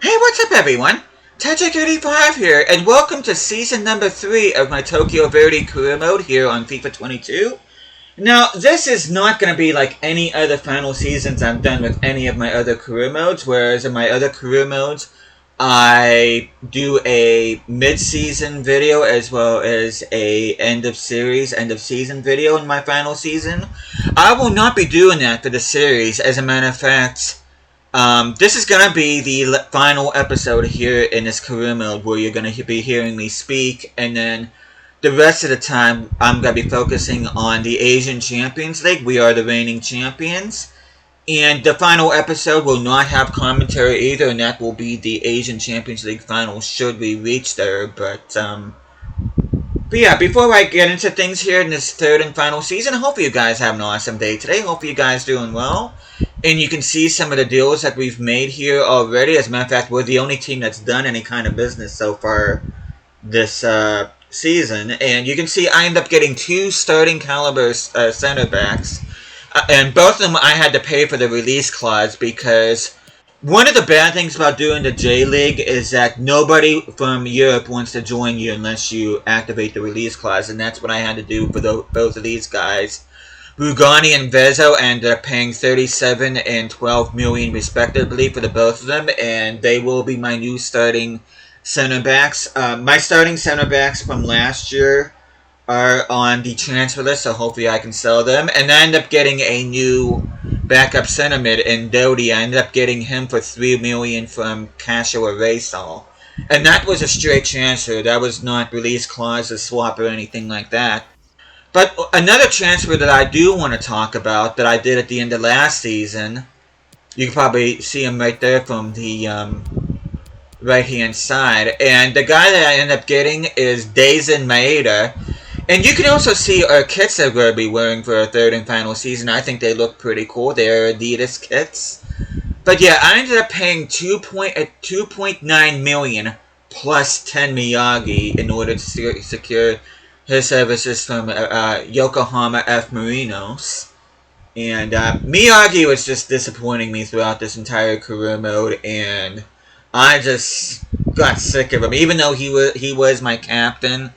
Hey, what's up everyone? Tajik85 here, and welcome to season number 3 of my Tokyo Verdy career mode here on FIFA 22. Now, this is not going to be like any other final seasons I've done with any of my other career modes, whereas in my other career modes, I do a mid-season video as well as a end-of-series, end-of-season video in my final season. I will not be doing that for the series. As a matter of fact, this is going to be the final episode here in this career mode where you're going to be hearing me speak, and then the rest of the time I'm going to be focusing on the Asian Champions League. We are the reigning champions. And the final episode will not have commentary either, and that will be the Asian Champions League final should we reach there. But yeah, before I get into things here in this third and final season, I hope you guys have an awesome day today. Hope you guys doing well. And you can see some of the deals that we've made here already. As a matter of fact, we're the only team that's done any kind of business so far this season. And you can see I end up getting 2 starting caliber center backs. And both of them I had to pay for the release clause, because one of the bad things about doing the J.League is that nobody from Europe wants to join you unless you activate the release clause, and that's what I had to do for both of these guys. Rugani and Vezo ended up paying 37 and 12 million respectively for the both of them, and they will be my new starting center backs. My starting center backs from last year are on the transfer list, so hopefully I can sell them. And I end up getting a new backup center mid in Verdy. I ended up getting him for 3 million from Casio Erasol. And that was a straight transfer. That was not release clause or swap or anything like that. But another transfer that I do want to talk about that I did at the end of last season, you can probably see him right there from the right hand side. And the guy that I ended up getting is Daisen Maeda. And you can also see our kits that we're going to be wearing for our third and final season. I think they look pretty cool. They're Adidas kits. But yeah, I ended up paying 2.9 million plus 10 Miyagi in order to secure his services from Yokohama F. Marinos. And Miyagi was just disappointing me throughout this entire career mode, and I just got sick of him. Even though he was my captain,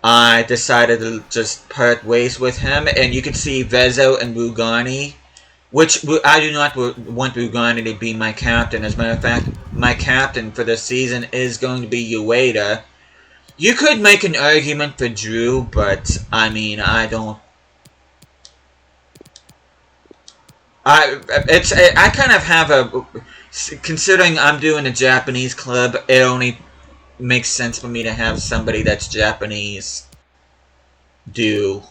I decided to just part ways with him. And you can see Vezo and Rugani, which I do not want Rugani to be my captain. As a matter of fact, my captain for this season is going to be Ueda. You could make an argument for Drew, but I mean, I don't. I kind of have a, considering I'm doing a Japanese club, it only makes sense for me to have somebody that's Japanese be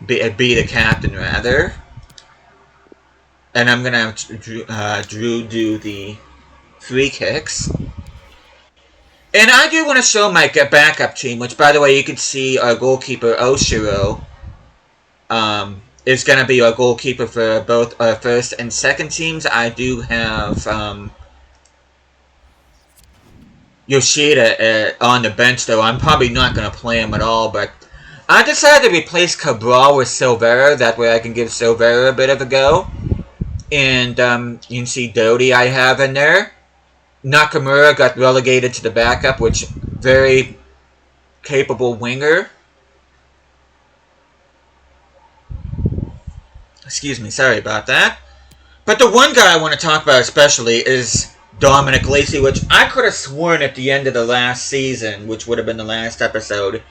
the captain rather. And I'm gonna have Drew do the free kicks. And I do want to show my backup team, which by the way you can see our goalkeeper Oshiro is gonna be our goalkeeper for both our first and second teams. I do have Yoshida on the bench, though. I'm probably not going to play him at all, but I decided to replace Cabral with Silvera. That way I can give Silvera a bit of a go. And you can see Dodi I have in there. Nakamura got relegated to the backup, which very capable winger. Excuse me, sorry about that. But the one guy I want to talk about especially is Dominic Lacey, which I could have sworn at the end of the last season, which would have been the last episode,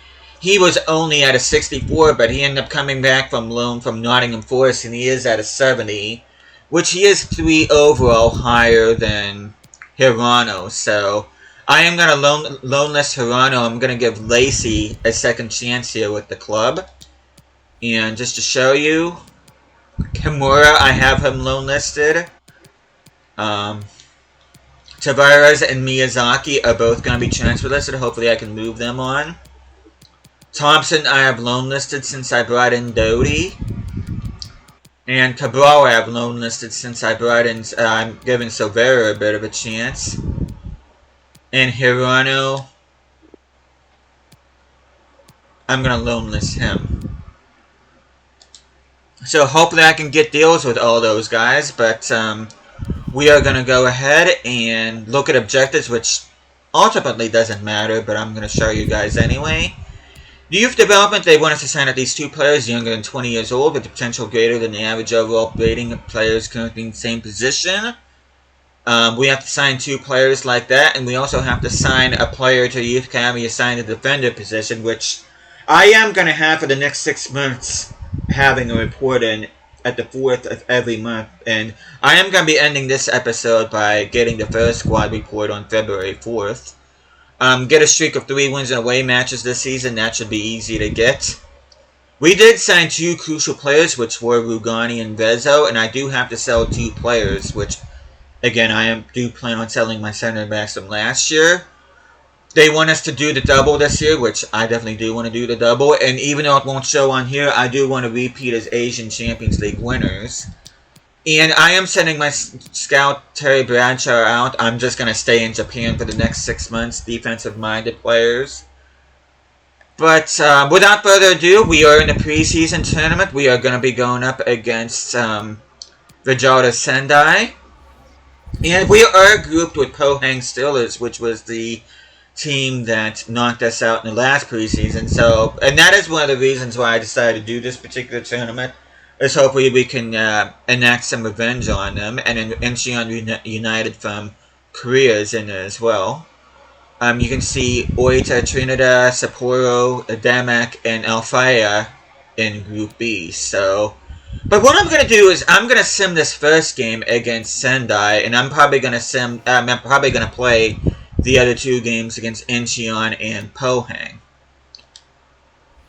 he was only at a 64, but he ended up coming back from loan from Nottingham Forest, and he is at a 70, which he is 3 overall higher than Hirano. So I am going to loan list Hirano. I'm going to give Lacey a second chance here with the club. And just to show you, Kimura, I have him loan listed. Tavares and Miyazaki are both going to be transfer listed. Hopefully I can move them on. Thompson I have loan listed since I brought in Dodi. And Cabral I have loan listed since I brought in, I'm giving Silvera a bit of a chance. And Hirano, I'm going to loan list him. So hopefully I can get deals with all those guys, but we are going to go ahead and look at objectives, which ultimately doesn't matter, but I'm going to show you guys anyway. The youth development, they want us to sign at least 2 players younger than 20 years old with the potential greater than the average overall rating of players currently in the same position. We have to sign 2 players like that, and we also have to sign a player to the youth academy assigned to the defender position, which I am going to have for the next 6 months, having a report in at the 4th of every month. And I am going to be ending this episode by getting the first squad report on February 4th. Get a streak of 3 wins and away matches this season. That should be easy to get. We did sign 2 crucial players, which were Rugani and Vezzo, and I do have to sell 2 players, which, again, I do plan on selling my center backs from last year. They want us to do the double this year, which I definitely do want to do the double, and even though it won't show on here, I do want to repeat as Asian Champions League winners. And I am sending my scout Terry Bradshaw out. I'm just going to stay in Japan for the next 6 months, defensive-minded players. But without further ado, we are in the preseason tournament. We are going to be going up against Vijayata Sendai. And we are grouped with Pohang Steelers, which was the team that knocked us out in the last preseason. So, and that is one of the reasons why I decided to do this particular tournament. Is hopefully we can enact some revenge on them. And then Incheon United from Korea is in there as well. You can see Oita, Trinidad, Sapporo, Damak, and Alfaya in Group B. So, but what I'm gonna do is I'm gonna sim this first game against Sendai, and I'm probably gonna play the other 2 games against Incheon and Pohang.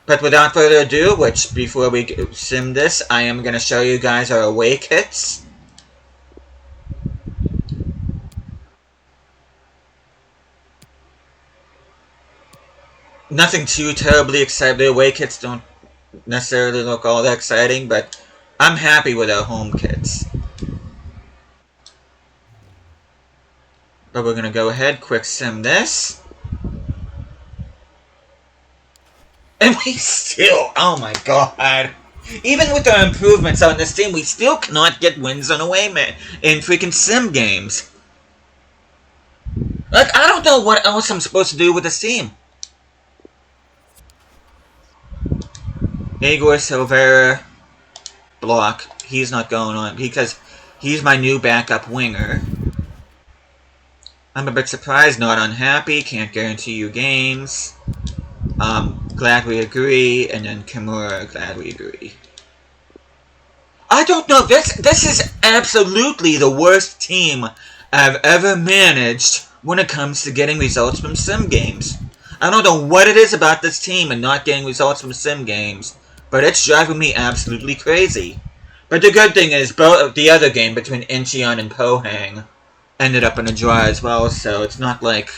But without further ado, which before we sim this, I am gonna show you guys our away kits. Nothing too terribly exciting. The away kits don't necessarily look all that exciting, but I'm happy with our home kits. But we're going to go ahead, quick sim this. And we still, oh my god. Even with our improvements on this team, we still cannot get wins on away in freaking sim games. Like, I don't know what else I'm supposed to do with this team. Igor Silvera, block. He's not going on because he's my new backup winger. I'm a bit surprised, not unhappy, can't guarantee you games. Glad we agree, and then Kimura, glad we agree. I don't know, this is absolutely the worst team I've ever managed when it comes to getting results from sim games. I don't know what it is about this team and not getting results from sim games, but it's driving me absolutely crazy. But the good thing is, the other game between Incheon and Pohang ended up in a draw as well, so it's not like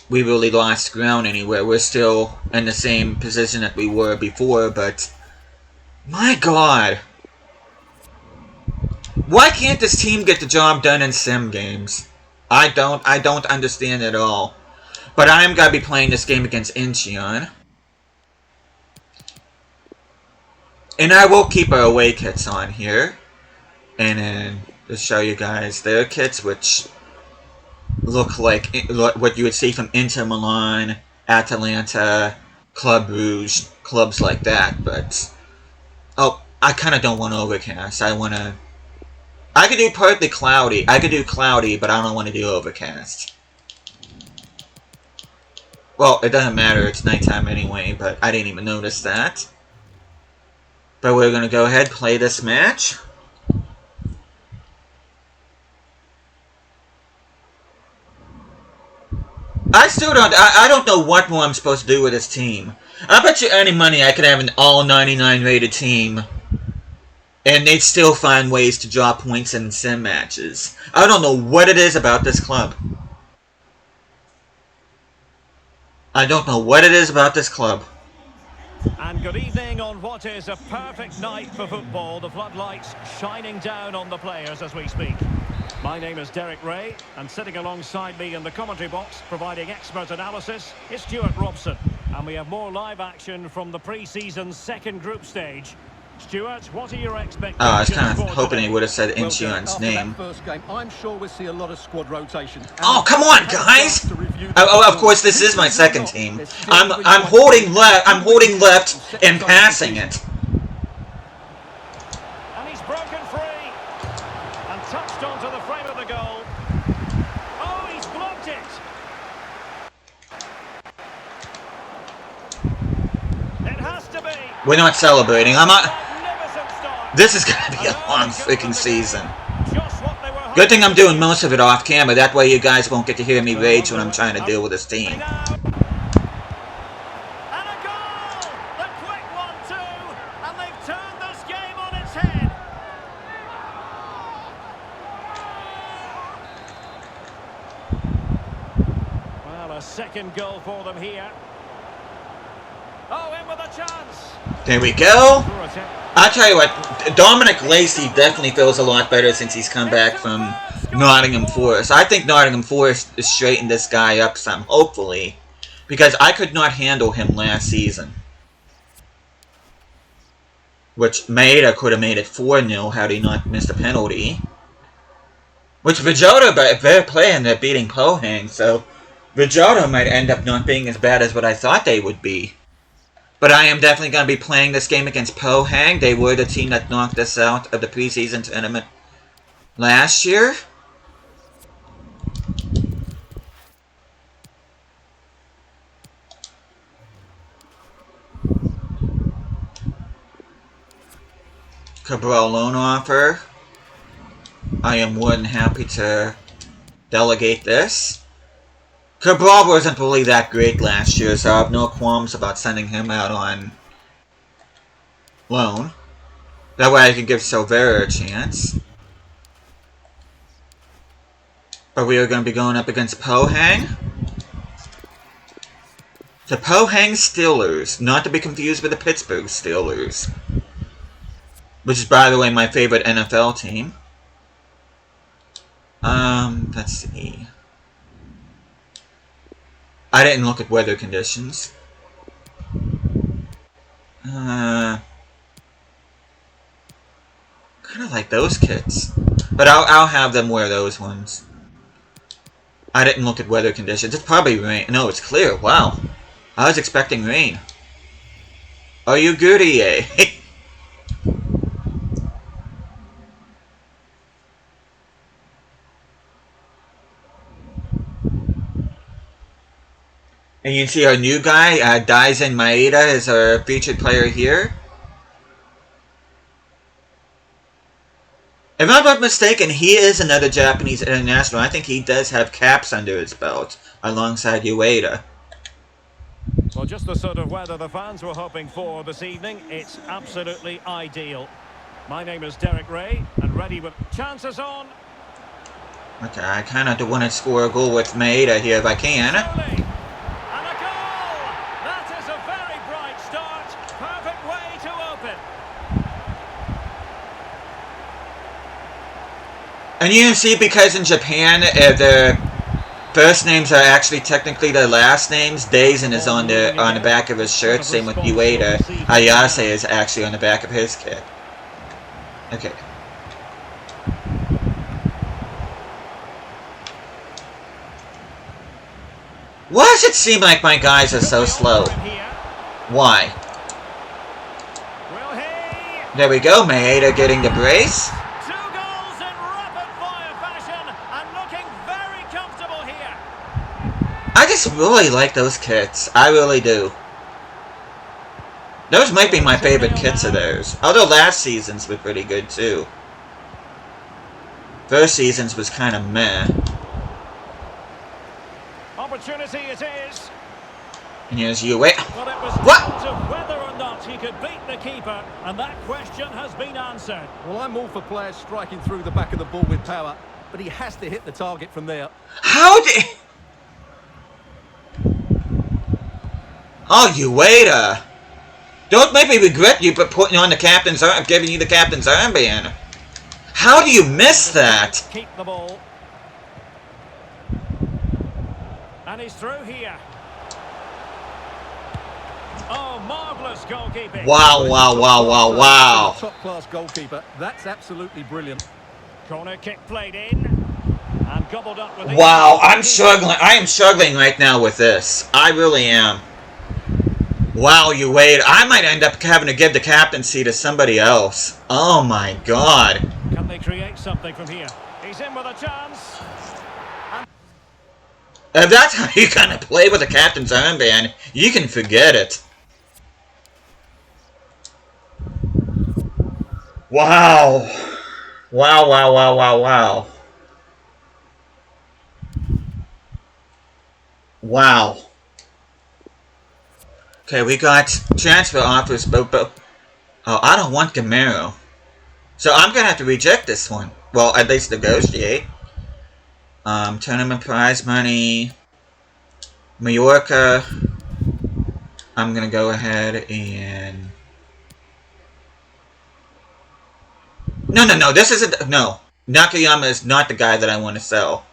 we really lost ground anywhere. We're still in the same position that we were before, but my god. Why can't this team get the job done in sim games? I don't understand at all. But I am going to be playing this game against Incheon. And I will keep our away kits on here. And then just show you guys their kits, which look like what you would see from Inter Milan, Atalanta, Club Rouge, clubs like that. But, oh, I kind of don't want overcast. I could do partly cloudy. I could do cloudy, but I don't want to do overcast. Well, it doesn't matter. It's nighttime anyway, but I didn't even notice that. But we're going to go ahead and play this match. I don't know what more I'm supposed to do with this team. I bet you any money I could have an all 99 rated team, and they'd still find ways to draw points in sim matches. I don't know what it is about this club. I don't know what it is about this club. And good evening on what is a perfect night for football. The floodlights shining down on the players as we speak. My name is Derek Ray, and sitting alongside me in the commentary box, providing expert analysis, is Stuart Robson. And we have more live action from the pre-season second group stage. Stuart, what are your expectations? Oh, I was kind of hoping he today? would have said Well, Incheon's after name. that first game, I'm sure we'll see a lot of squad rotation. Oh, come on, guys! Of course, this is my second team. I'm holding left and passing it. And he's broken free and touched onto the frame of the goal. Oh, he's blocked it. It has to be. We're not celebrating. I'm not. Magnificent start. This is gonna be a long freaking season. Just what they were Good thing I'm hoping doing for. most of it off camera. That way you guys won't get to hear me rage when I'm trying to deal with this team. And a goal! The quick one too, and they've turned this game on its head. Well, a second goal for them here. Oh, in with a chance. There we go. Through attempt. I'll tell you what, Dominic Lacey definitely feels a lot better since he's come back from Nottingham Forest. I think Nottingham Forest has straightened this guy up some, hopefully, because I could not handle him last season. Which Maeda could have made it 4-0 had he not missed a penalty. Which Vijota, but they're playing, they're beating Pohang, so Vijota might end up not being as bad as what I thought they would be. But I am definitely going to be playing this game against Pohang. They were the team that knocked us out of the preseason tournament last year. Cabral loan offer. I am more than happy to delegate this. Cabral wasn't really that great last year, so I have no qualms about sending him out on loan. That way I can give Silvera a chance. But we are going to be going up against Pohang. The Pohang Steelers, not to be confused with the Pittsburgh Steelers. Which is, by the way, my favorite NFL team. Let's see. I didn't look at weather conditions. Kind of like those kits. But I'll have them wear those ones. I didn't look at weather conditions. It's probably rain. No, it's clear. Wow. I was expecting rain. Are you goody, eh? And you can see our new guy, Daisen Maeda, is our featured player here. If I'm not mistaken, he is another Japanese international. I think he does have caps under his belt, alongside Ueda. Well, just the sort of weather the fans were hoping for this evening. It's absolutely ideal. My name is Derek Ray, and ready with chances on. Okay, I kind of do want to score a goal with Maeda here if I can. Surely. And a goal! That is a very bright start. Perfect way to open. And you can see, because in Japan, the first names are actually technically their last names. Daisen is on the back of his shirt, same with Ueda. Ayase is actually on the back of his kit. Okay. Why does it seem like my guys are so slow? Why? Will he? There we go, Maeda getting the brace. 2 goals in rapid-fire fashion, and looking very comfortable here. I just really like those kits. I really do. Those might be my favorite kits of theirs. Although last season's were pretty good too. First season's was kind of meh. Opportunity it is. And here's Ueda. Well, it was What? down to whether or not he could beat the keeper, and that question has been answered. Well, I'm all for players striking through the back of the ball with power, but he has to hit the target from there. How did... Oh, Ueda. Don't make me regret you for putting on the captain's arm, giving you the captain's armband. How do you miss that? Keep the ball. And he's through here. Oh, marvellous goalkeeping. Wow, Well, wow, he's a wow, top-class wow, player wow. and a top-class goalkeeper. That's absolutely brilliant. Corner kick played in. And gobbled up with Wow, I'm struggling. I am struggling right now with this. I really am. Wow, you wait. I might end up having to give the captaincy to somebody else. Oh my god. Can they create something from here? He's in with a chance. If that's how you kind of play with the captain's armband, you can forget it. Wow. Wow, wow, wow, wow, wow. Wow. Okay, we got transfer offers, but oh, I don't want Gamero. So I'm going to have to reject this one. Well, at least negotiate. Tournament prize money. Mallorca. I'm going to go ahead and... No, this isn't... No. Nakayama is not the guy that I want to sell.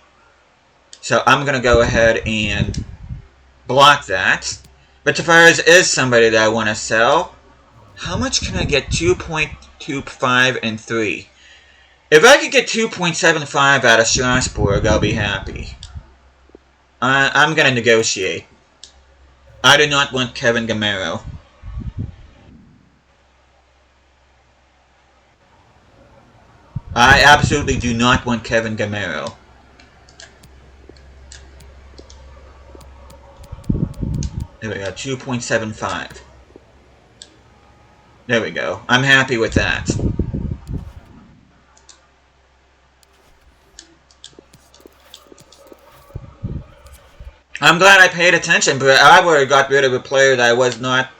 So I'm going to go ahead and block that. But Tavares is somebody that I want to sell. How much can I get? 2.25 and 3. If I could get 2.75 out of Strasbourg, I'll be happy. I'm going to negotiate. I do not want Kevin Gamero. I absolutely do not want Kevin Gamero. There we go, 2.75. There we go. I'm happy with that. I'm glad I paid attention, but I would have got rid of a player that I was not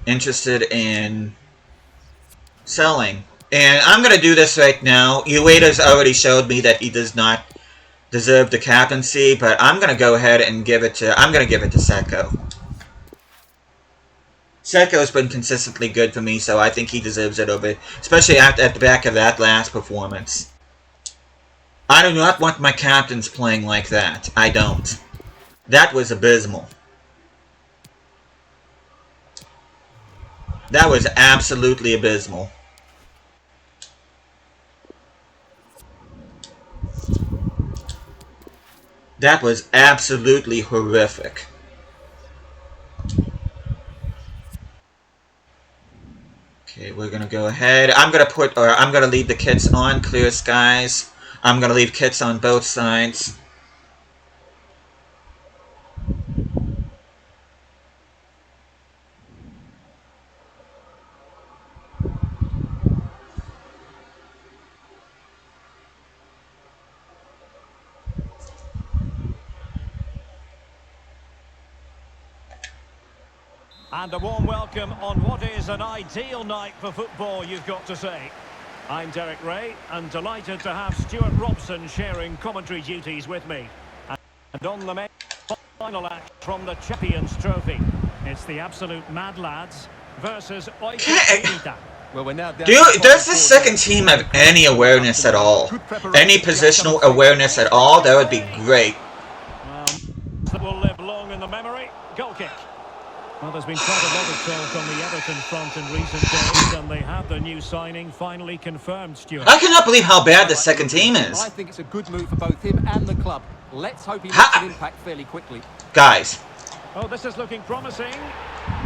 interested in selling. And I'm going to do this right now. Ueda's already showed me that he does not deserve the captaincy, but I'm going to go ahead and give it to... I'm going to give it to Seko. Seko's been consistently good for me, so I think he deserves it over... Especially at the back of that last performance. I do not want my captains playing like that. I don't. That was abysmal. That was absolutely abysmal. That was absolutely horrific. Okay, we're gonna go ahead. I'm gonna leave the kits on, clear skies. I'm gonna leave kits on both sides. And a warm welcome on what is an ideal night for football, you've got to say. I'm Derek Ray, and delighted to have Stuart Robson sharing commentary duties with me. And on the final act from the Champions Trophy, it's the absolute Mad Lads versus Oita. Well, we're now down Does this second team have any awareness at all? Any positional awareness at all? That would be great. Well, that will live long in the memory. Goal kick. Well, there's been quite a lot of talk on the Everton front in recent days, and they have the new signing finally confirmed, Stuart. I cannot believe how bad the second team is. I think it's a good move for both him and the club. Let's hope he makes an impact fairly quickly. Guys. Oh, this is looking promising.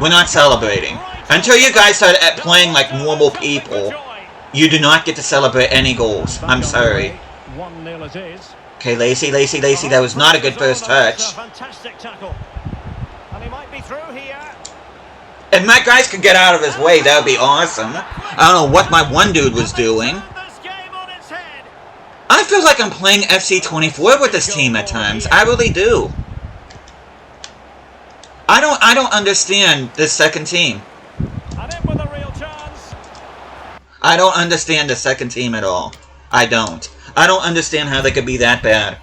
We're not celebrating. Until you guys start playing like normal people, you do not get to celebrate any goals. I'm sorry. 1-0 it is. Okay, Lacey, that was not a good first touch. Fantastic tackle. And he might be through here. If my guys could get out of his way, that would be awesome. I don't know what my one dude was doing. I feel like I'm playing FC24 with this team at times. I really do. I don't understand this second team. I don't understand the second team at all. I don't. I don't understand how they could be that bad.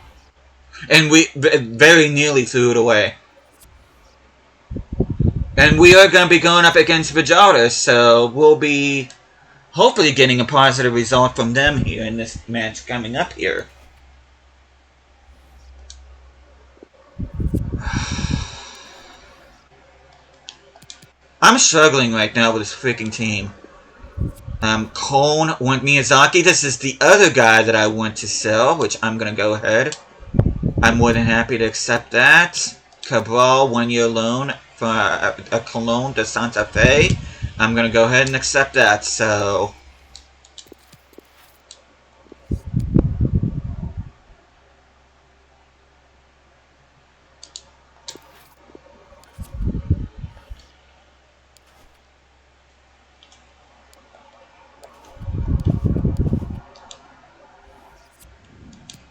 And we very nearly threw it away. And we are going to be going up against Vijara, so we'll be hopefully getting a positive result from them here in this match coming up here. I'm struggling right now with this freaking team. Cone want Miyazaki. This is the other guy that I want to sell, which I'm going to go ahead. I'm more than happy to accept that. Cabral, 1-year loan for a Cologne to Santa Fe. I'm going to go ahead and accept that, so...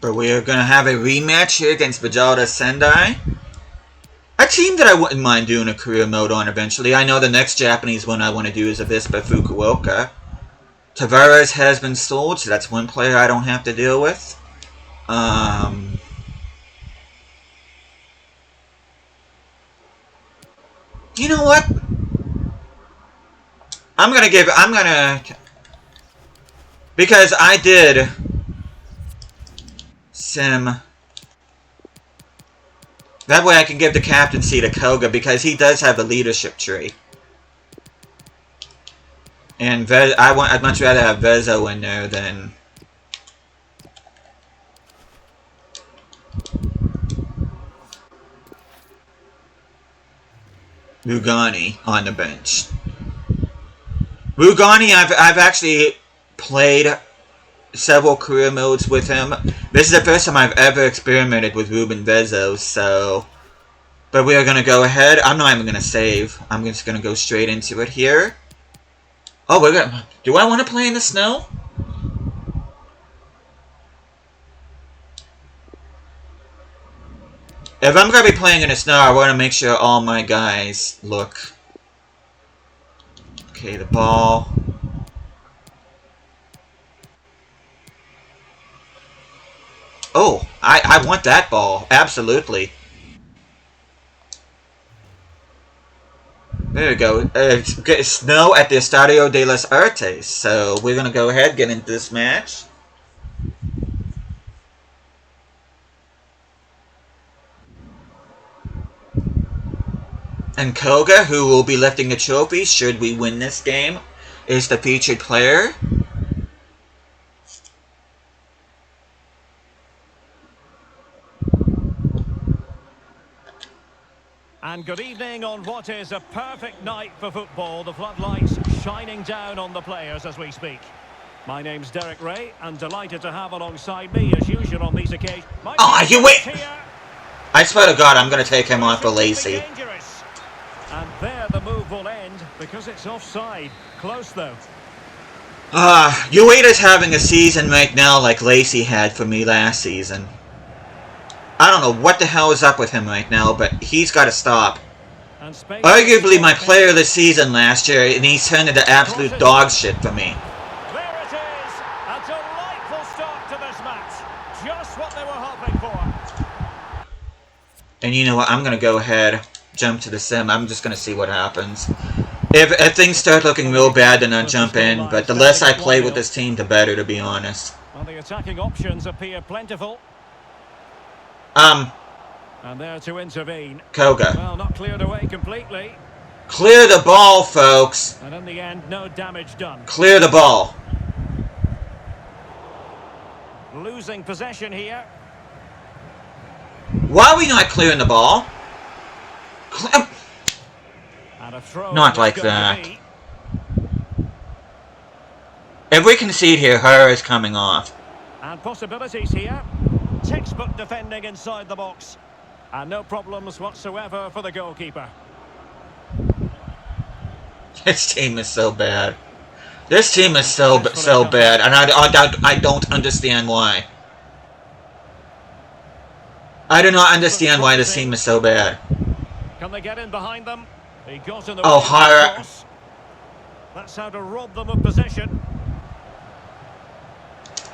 But we are going to have a rematch here against Bajada Sendai. A team that I wouldn't mind doing a career mode on eventually. I know the next Japanese one I want to do is Avispa Fukuoka. Tavares has been sold, so that's one player I don't have to deal with. You know what? Because I did sim. That way I can give the captaincy to Koga, because he does have a leadership tree. And I'd much rather have Vezo in there than... Rugani on the bench. Rugani, I've actually played several career modes with him. This is the first time I've ever experimented with Ruben Vezo, so... But we are going to go ahead. I'm not even going to save. I'm just going to go straight into it here. Oh, we're going to... Do I want to play in the snow? If I'm going to be playing in the snow, I want to make sure all my guys look... Okay, the ball... Oh, I want that ball. Absolutely. There we go. It's snow at the Estadio de las Artes. So we're going to go ahead and get into this match. And Koga, who will be lifting the trophy should we win this game, is the featured player. And good evening on what is a perfect night for football. The floodlights shining down on the players as we speak. My name's Derek Ray, and delighted to have alongside me, as usual on these occasions... Oh, you wait! I swear to God, I'm going to take him off for Lacey. And there the move will end, because it's offside. Close, though. Ueda's having a season right now like Lacey had for me last season. I don't know what the hell is up with him right now, but he's got to stop. Arguably my player of the season last year, and he's turned into absolute dog shit for me. There it is! A delightful start to this match. Just what they were hoping for. And you know what? I'm going to go ahead, jump to the sim. I'm just going to see what happens. If things start looking real bad, then I'll jump in. But the less I play with this team, the better, to be honest. Well, the attacking options appear plentiful. And there to intervene. Koga. Well, not cleared away completely. Clear the ball, folks. And in the end, no damage done. Clear the ball. Losing possession here. Why are we not clearing the ball? And a throw. Not like that. If we concede here, her is coming off. And possibilities here. Textbook defending inside the box. And no problems whatsoever for the goalkeeper. This team is so bad. This team is so bad, and I don't understand why. I do not understand why this team is so bad. Can they get in behind them? He got in the Oh, Hara. That's how to rob them of possession.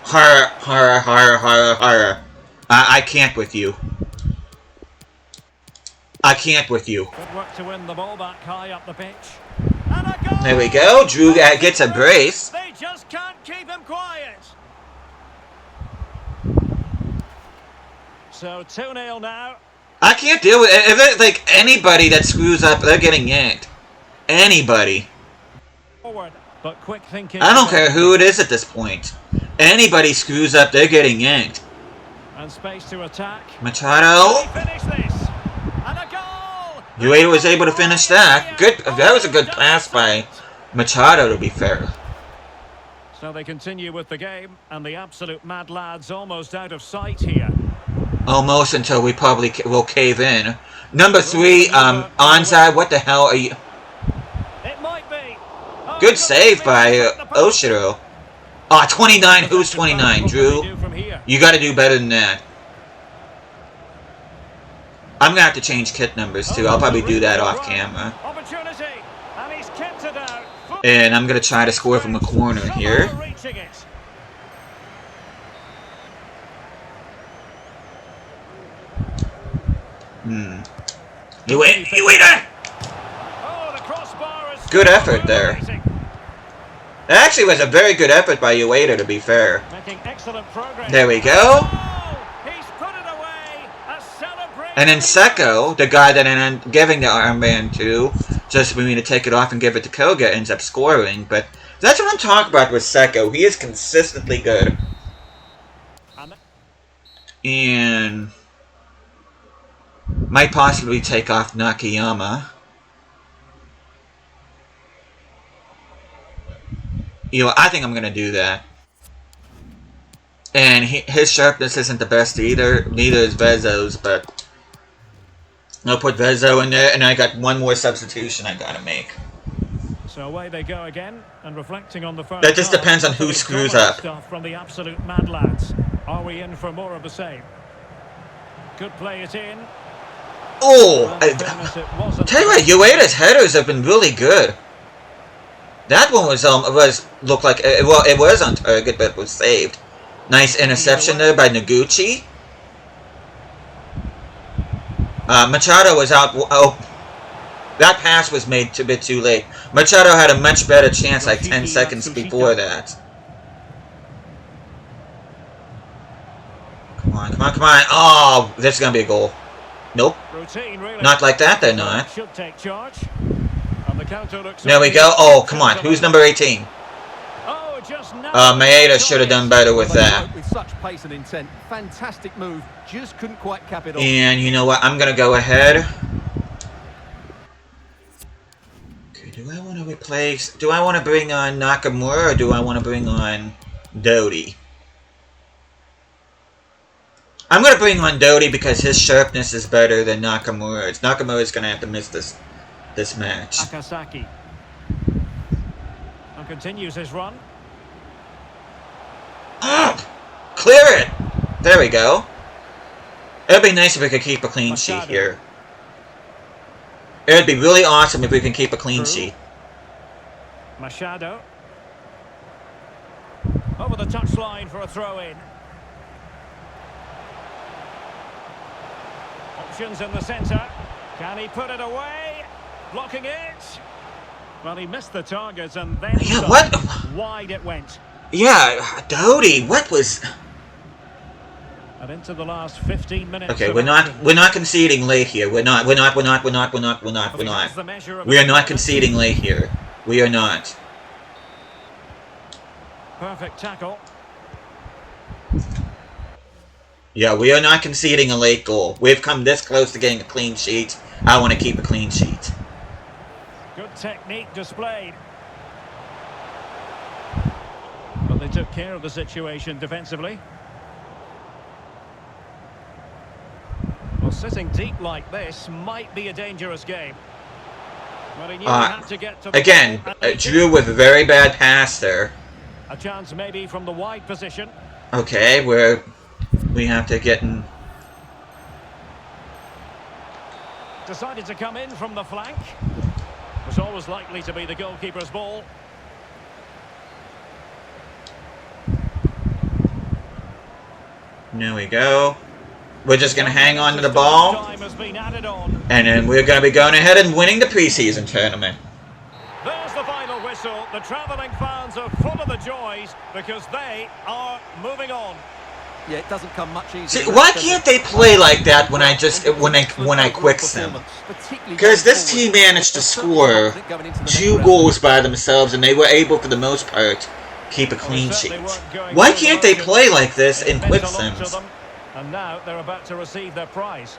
Hara. I can't with you. I can't with you. Good work to win the ball back high up the pitch. And a goal! There we go. Drew gets a brace. They just can't keep him quiet. So 2-0 now. I can't deal with it. If it's like anybody that screws up, they're getting yanked. anybody. Forward, but quick thinking. I don't care who it is at this point. Anybody screws up, they're getting yanked. And space to attack. Machado. Finish this. And a goal. Ueda was able to finish that. Good. That was a good pass by Machado, to be fair. So they continue with the game, and the absolute mad lads almost out of sight here. Almost until we probably will cave in. Number 3, onside. What the hell are you? It might be. Oh, Good save by Oshiro. Ah, 29. Who's 29? Drew? You got to do better than that. I'm going to have to change kit numbers too. I'll probably do that off camera. And he's kept it out. And I'm going to try to score from a corner here. You wait it! Good effort there. It actually was a very good effort by Ueda, to be fair. There we go. And then Seko, the guy that I'm giving the armband to, just for me to take it off and give it to Koga, ends up scoring. But that's what I'm talking about with Seko. He is consistently good. And might possibly take off Nakayama. You know, I think I'm going to do that. And his sharpness isn't the best either. Neither is Vezo's, but I'll put Vezo in there, and I got one more substitution I got to make. So away they go again, and reflecting on the first. That just depends on who screws up. Stuff from the absolute mad lads. Are we in for more of the same? Could play it in. Oh, tell you what, Ueda's headers have been really good. That one was looked like it was on target, but was saved. Nice interception there by Noguchi. Machado was out. Oh, that pass was made a bit too late. Machado had a much better chance like 10 seconds before that. Come on, come on, come on. Oh, this is going to be a goal. Nope. Not like that, they're not. Should take charge. There we go. Oh, come on. Who's number 18? Maeda should have done better with that. With such pace and intent, fantastic move. Just couldn't quite cap it off. And you know what? I'm going to go ahead. Okay, do I want to replace... Do I want to bring on Nakamura or do I want to bring on Doty? I'm going to bring on Doty because his sharpness is better than Nakamura's. Nakamura's going to have to miss this match. Akasaki. And continues his run. Clear it! There we go. It would be nice if we could keep a clean sheet here. It would be really awesome if we can keep a clean sheet. Machado. Over the touchline for a throw-in. Options in the centre. Can he put it away? Blocking it. Well, he missed the target and then wide it went. Yeah, Doty, what was... And into the last 15 minutes. Okay, we're not conceding late here. We're not. We are not conceding late here. We are not. Perfect tackle. Yeah, we are not conceding a late goal. We've come this close to getting a clean sheet. I want to keep a clean sheet. Good technique displayed. But they took care of the situation defensively. Well, sitting deep like this might be a dangerous game. But he knew he had to get to the again, Drew with a very bad pass there. A chance maybe from the wide position. Okay, we have to get in. Decided to come in from the flank. Was always likely to be the goalkeeper's ball. There we go. We're just going to hang on to the ball. And then we're going to be going ahead and winning the preseason tournament. There's the final whistle. The travelling fans are full of the joys because they are moving on. Yeah, it doesn't come much easier. See, why can't they play like that when I quicks them? Because this team managed to score 2 goals by themselves, and they were able, for the most part, keep a clean sheet. Why can't they play like this in quick sims? And now they're about to receive their prize.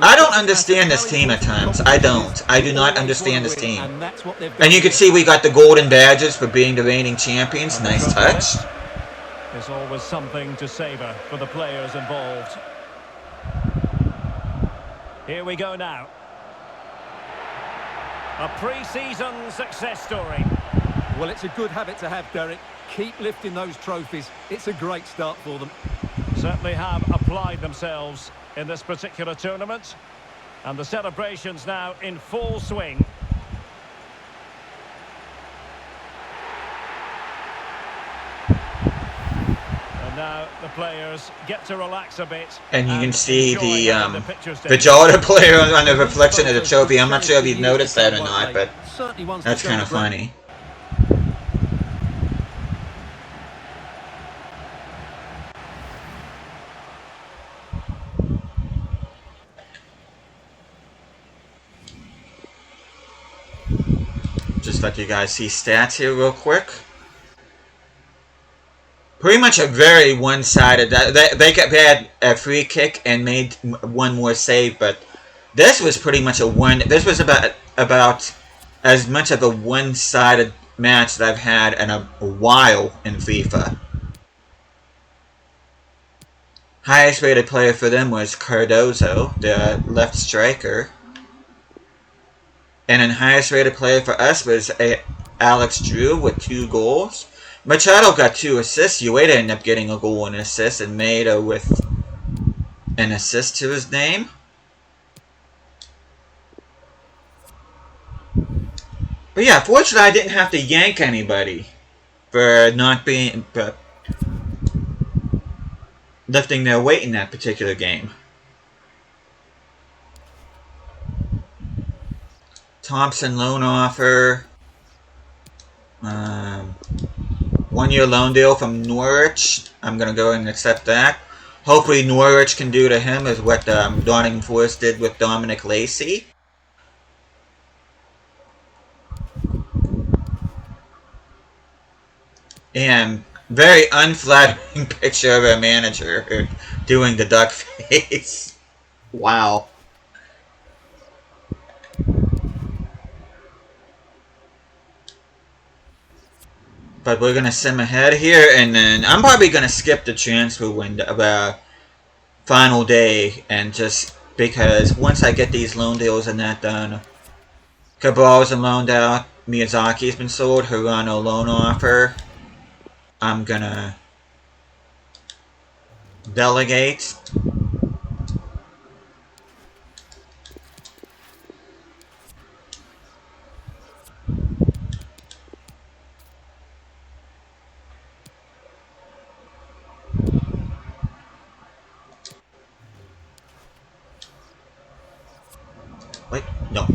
I don't understand this team at times. I don't. I do not understand this team. And you can see we got the golden badges for being the reigning champions. Nice touch. There's always something to savour for the players involved. Here we go now. A pre-season success story. Well, it's a good habit to have, Derek. Keep lifting those trophies. It's a great start for them. Certainly have applied themselves in this particular tournament. And the celebrations now in full swing. Now the players get to relax a bit. And you can see the Jordan player on the reflection of the trophy. I'm not sure if you've noticed that or not, but that's kind of funny. Just let you guys see stats here real quick. Pretty much a very one-sided. They had a free kick and made one more save, but this was pretty much a one. This was about as much of a one-sided match that I've had in a while in FIFA. Highest-rated player for them was Cardozo, the left striker, and then highest-rated player for us was Alex Drew with 2 goals. Machado got 2 assists. Ueda ended up getting a goal and an assist, and Maeda with an assist to his name. But yeah, fortunately I didn't have to yank anybody for not being lifting their weight in that particular game. Thompson loan offer. 1-year loan deal from Norwich. I'm going to go ahead and accept that. Hopefully Norwich can do to him as what Nottingham Forest did with Dominic Lacey. And very unflattering picture of a manager doing the duck face. Wow. But we're going to sim ahead here, and then I'm probably going to skip the transfer window, final day, and just because once I get these loan deals and that done, Cabal's been loaned out, Miyazaki's been sold, Hirano loan offer, I'm going to delegate. Wait, no.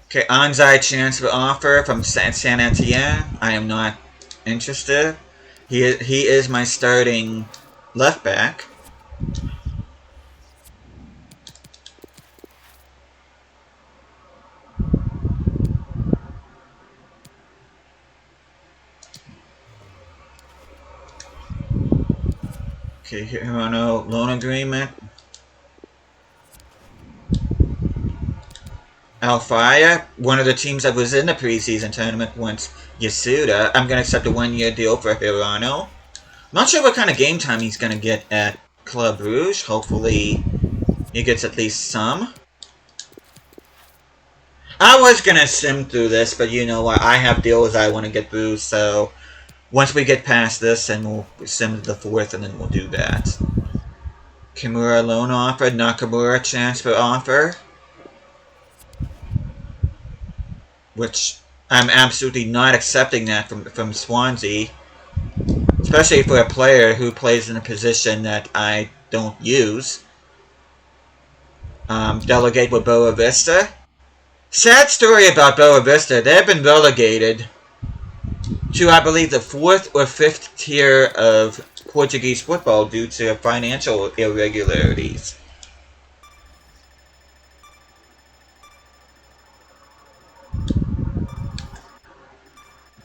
Okay, Anzai transfer offer from San Etienne. I am not interested. He is my starting left back. Okay, Hirano loan agreement. Alfaya, one of the teams that was in the preseason tournament, wants Yasuda. I'm going to accept a 1-year deal for Hirano. Not sure what kind of game time he's going to get at Club Rouge. Hopefully he gets at least some. I was going to sim through this, but you know what? I have deals I want to get through, so once we get past this, then we'll sim to the 4th, and then we'll do that. Kimura loan offer, Nakamura transfer offer, which I'm absolutely not accepting that from Swansea, especially for a player who plays in a position that I don't use. Delegate with Boa Vista. Sad story about Boa Vista. They've been relegated to, I believe, the 4th or 5th tier of Portuguese football due to financial irregularities.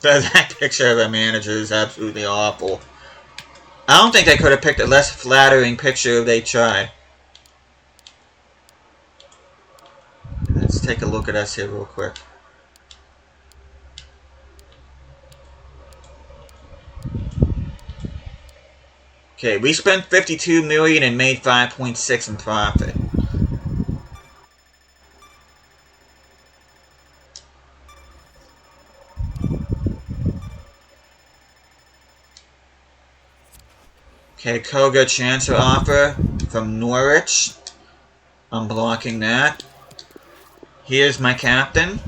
That picture of a manager is absolutely awful. I don't think they could have picked a less flattering picture if they tried. Let's take a look at us here real quick. Okay, we spent $52 million and made $5.6 in profit. Okay, Koga transfer offer from Norwich. I'm blocking that. Here's my captain.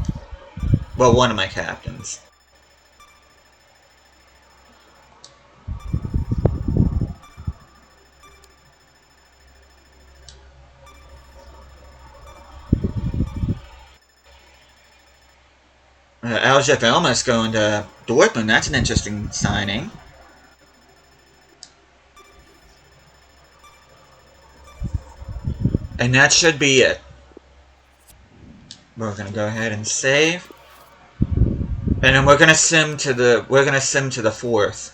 Well, one of my captains. Aljef Elmas going to Dortmund. That's an interesting signing. And that should be it. We're gonna go ahead and save. And then we're gonna sim to the 4th.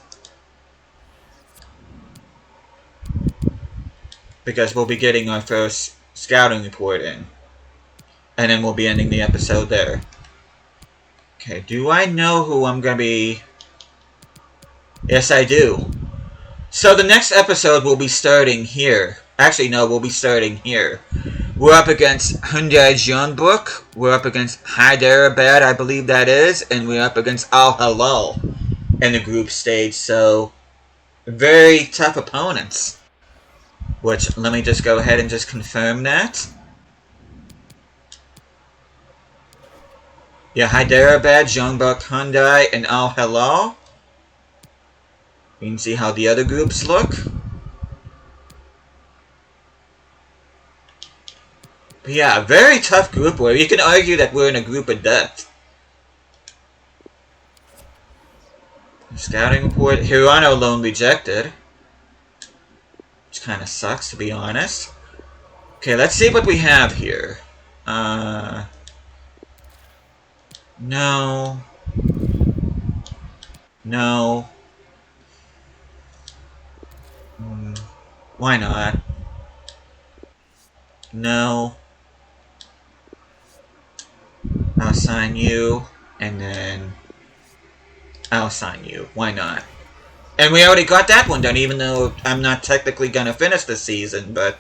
Because we'll be getting our first scouting report in. And then we'll be ending the episode there. Okay, do I know who I'm gonna be? Yes, I do. So the next episode will be starting here. Actually, no, we'll be starting here. We're up against Hyundai Jeonbuk. We're up against Hyderabad, I believe that is. And we're up against Al Hilal in the group stage. So, very tough opponents. Which, let me just go ahead and just confirm that. Yeah, Hyderabad, Jeonbuk, Hyundai, and Al Hilal. You can see how the other groups look. But yeah, a very tough group where you can argue that we're in a group of death. Scouting report, Hirano loan rejected. Which kind of sucks, to be honest. Okay, let's see what we have here. No. No. Why not? No. I'll sign you, and then I'll sign you. Why not? And we already got that one done, even though I'm not technically gonna finish the season, but...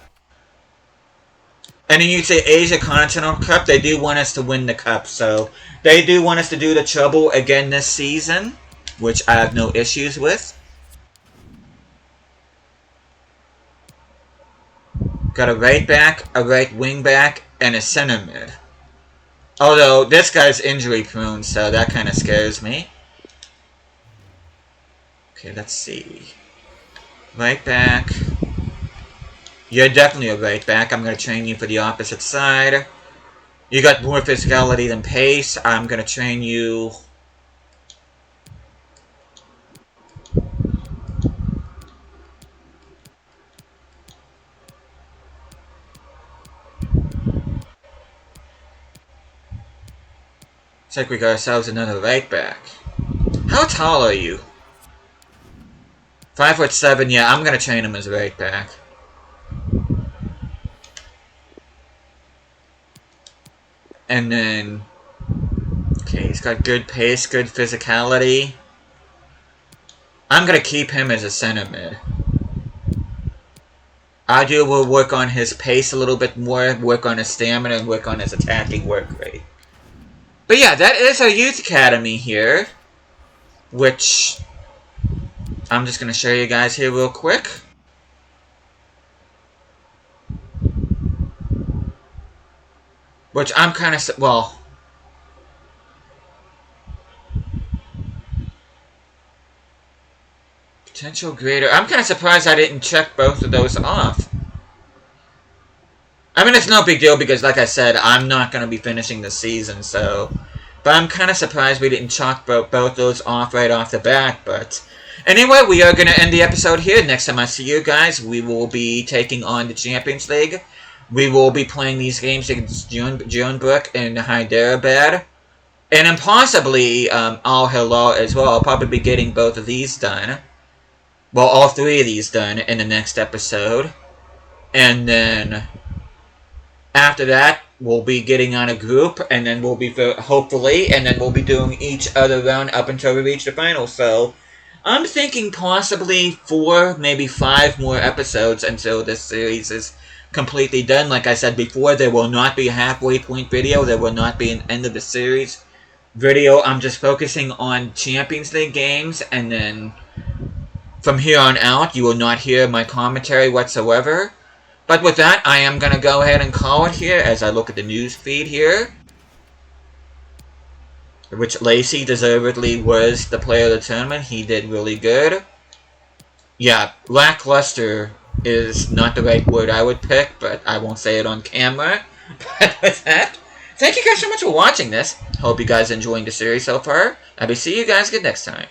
And then you'd say Asia Continental Cup, they do want us to win the cup, so... They do want us to do the trouble again this season, which I have no issues with. Got a right back, a right wing back, and a center mid. Although, this guy's injury prone, so that kind of scares me. Okay, let's see. Right back. You're definitely a right back. I'm going to train you for the opposite side. You got more physicality than pace. I'm going to train you... Looks like we got ourselves another right back. How tall are you? 5'7", yeah, I'm gonna train him as right back. And then... Okay, he's got good pace, good physicality. I'm gonna keep him as a center mid. Adu will work on his pace a little bit more, work on his stamina, and work on his attacking work rate. But yeah, that is our youth academy here, which I'm just going to show you guys here real quick. Which I'm kind of, well, potential grader. I'm kind of surprised I didn't check both of those off. I mean, it's no big deal because, like I said, I'm not going to be finishing the season, so But I'm kind of surprised we didn't chalk both those off right off the bat. But anyway, we are going to end the episode here. Next time I see you guys, we will be taking on the Champions League. We will be playing these games against Junebrook and Hyderabad. And then possibly Al Hilal as well. I'll probably be getting both of these done. Well, all three of these done in the next episode. And then after that, we'll be getting on a group. And then we'll be, hopefully, and then we'll be doing each other round up until we reach the final. So I'm thinking possibly 4, maybe 5 more episodes until this series is completely done. Like I said before, there will not be a halfway point video. There will not be an end of the series video. I'm just focusing on Champions League games, and then from here on out, you will not hear my commentary whatsoever. But with that, I am going to go ahead and call it here as I look at the news feed here, which Lacey deservedly was the player of the tournament. He did really good. Yeah, lackluster is not the right word I would pick, but I won't say it on camera. But with that, thank you guys so much for watching this. Hope you guys are enjoying the series so far. I will see you guys again next time.